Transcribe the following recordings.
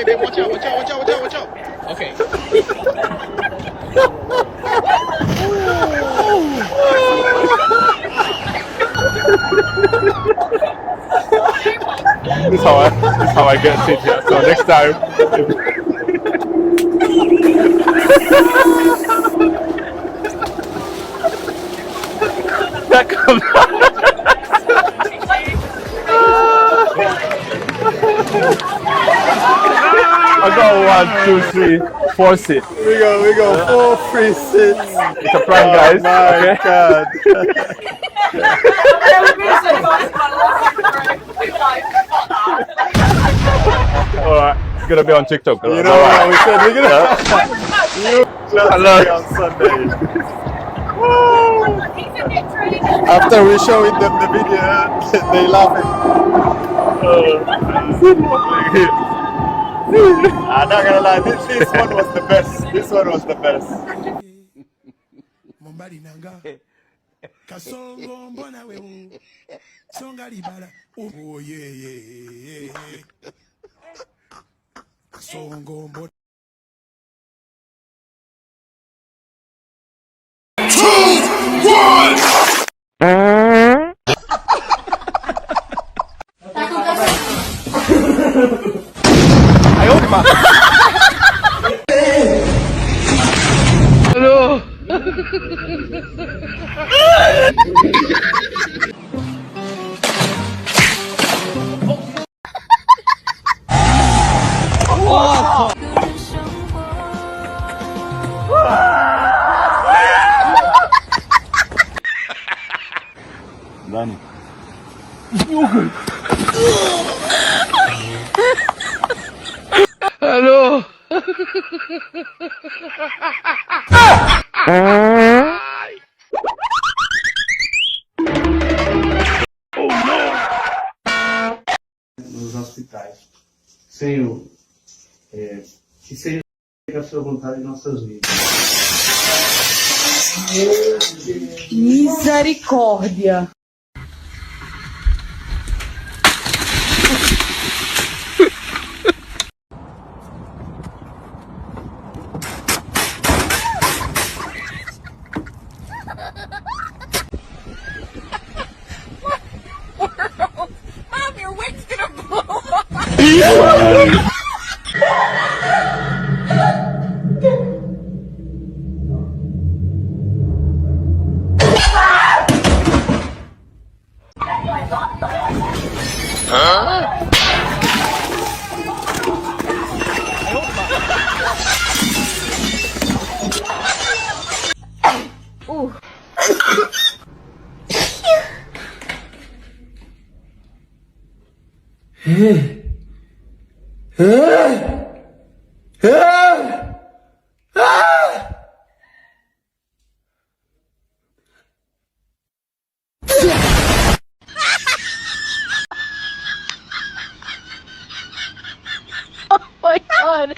babe. Watch out, watch out, watch out, watch out, watch out. Okay. This how I get it. Yeah. So next time. That comes. I got 1, 2, 3, 4 seats. We go 4 free seats. It's a prank, guys. My Okay. God. Alright, it's gonna be on TikTok. You know what we said? We're gonna Hello. on Sunday. After we showing them the video, they laughing. I'm not gonna lie, this one was the best. This one was the best. Oh yeah. Hello. Nani? Hello. Nos hospitais. Senhor, que seja a sua vontade em nossas vidas. Misericórdia. Mom, your wig's gonna blow up. My God.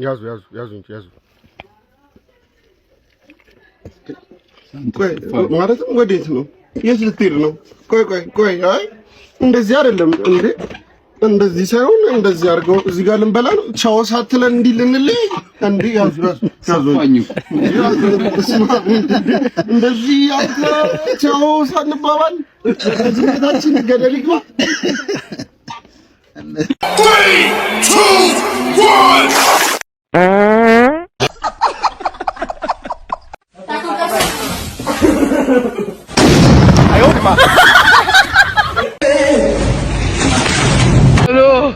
ያዙ ቆይ ማለትም ወዴት ነው? የት ልትሄድ ነው? ቆይ አይ እንደዚህ አይደለም እንዴ! እንደዚህ ሳይሆን እንደዚህ አድርገው እዚህ ጋር ልንበላ ነው። ቻው ሳትለን እንዲህ ልንለይ እንዴ! ያዙ እንደዚህ ቻው ሳንባባል ዝምታችን ገደል ይግባ። 3, 2, 1. Hello.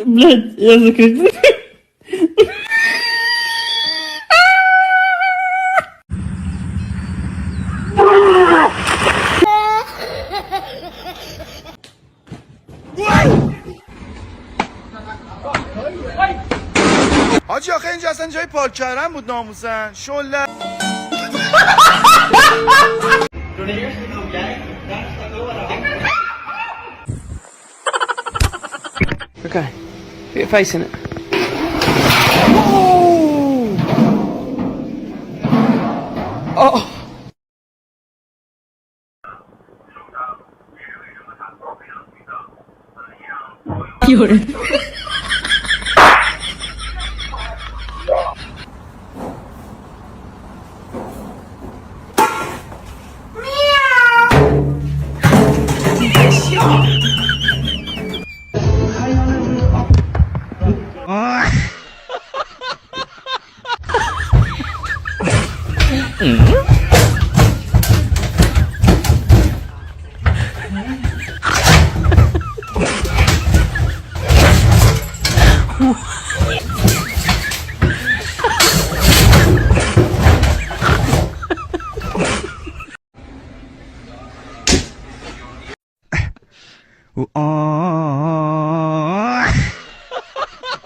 Блядь, я закрыл. حاجی آخه اینجا اصلا جای پارک کردن بود ناموسن شله. Okay, put your face in it. Oh! You're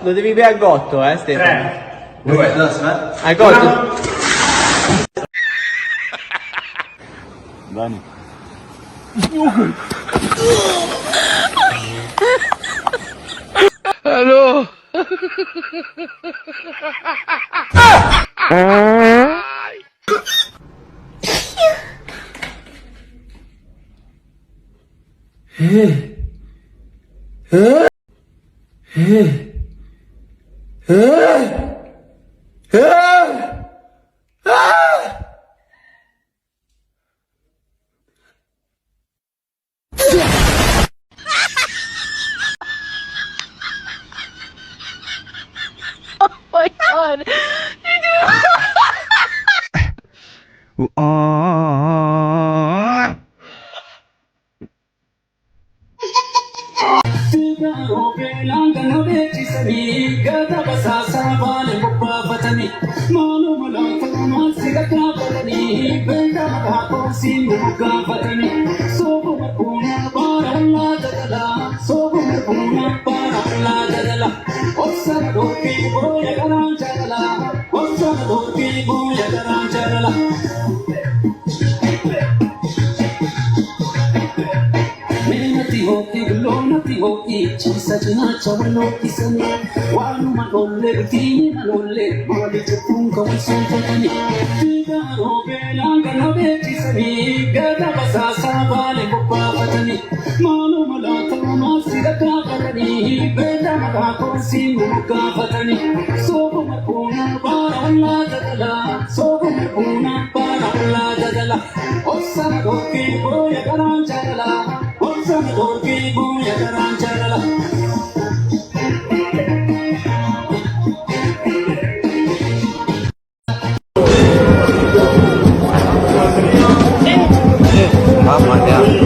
Lo devi bere a gotto, Stefano. 3, 2, 1, aspetta. A gotto. Dani. Hello. my god.